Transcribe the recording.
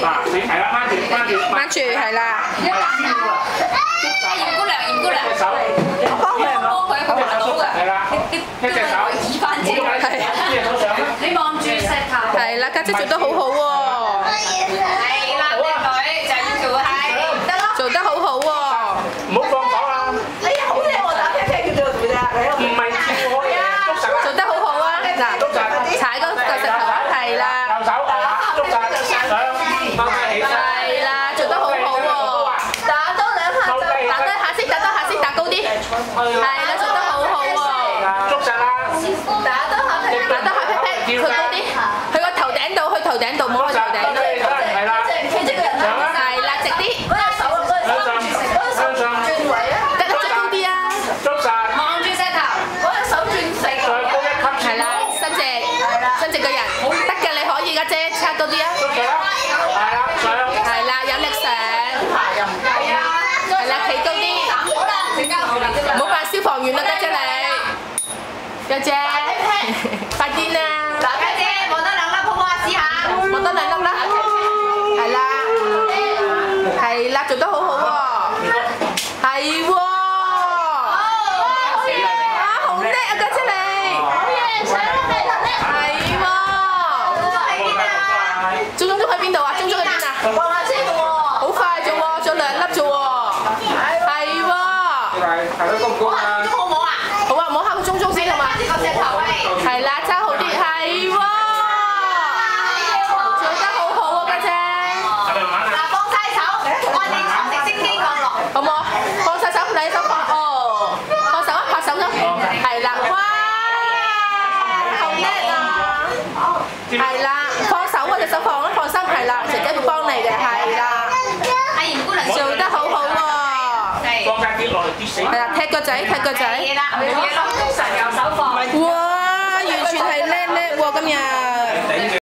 嗱，你係啦，掹住，係啦。嚴姑娘，嚴姑娘，隻手，幫佢滑到㗎。係啦，一隻手，移翻自己。隻手上。你望住石頭。係啦，家姐做得好好喎。係啦，靚女就要做係得咯。做得好好喎。唔好放手啊！哎呀，好叻喎！打啤啤叫做做咋？唔係跳可以捉實啦。做得好好啊！嗱，踩嗰個石頭係啦。右手捉實，上，踎低起身。係啦，做得好好喎。打多兩下就打多下先，打高啲。係啦，做得好好喎。捉實啦！打多下啤啤，打多下 pat pat，佢高啲，去個頭頂度，去頭頂度，摸去頭頂度。係啦，企隻個人啦，係啦，直啲，嗰隻手啊，嗰隻手轉位啊，得啦，再高啲啊。捉實，望住石頭。嗰隻手轉再成。高一級。係啦，伸直個人，得嘅，你可以家姐，差多啲啊。捉實啦，係啦，上。係啦，有力上。又唔計啊！係啦，企高啲，好啦，陣間好啦，唔好扮消防員啦，家姐你。家姐，快啲啦！嗱，家姐望多兩粒好唔好啊？試下。望多兩粒啦。係啦，係啦，做得好好喎。係喎。啊，好叻啊，家姐你。係喎。鐘鐘喺邊度啊？鐘鐘喺邊啊？望下先喎。好快啫喎，仲有兩粒啫喎。係喎。係咯，高唔高啊？好唔好啊？好啊，摸下個鐘鐘先好嘛？呢個石頭喂。係啦，揸好啲，係喎。做得好好喎，家姐。嗱，放晒手，按你直升機降落。好唔好啊？放晒手，兩手放哦，放手啊，拍手啦，係啦，哇，好叻啊！係啦，放手啊，隻手放啦，放心，係啦，姐姐會幫你嘅，係啦，阿嚴姑娘做得好好喎，放架跌落嚟跌死。係啦，踢個仔，踢個仔，係啦，唔好嘢咯，神右手放。哇！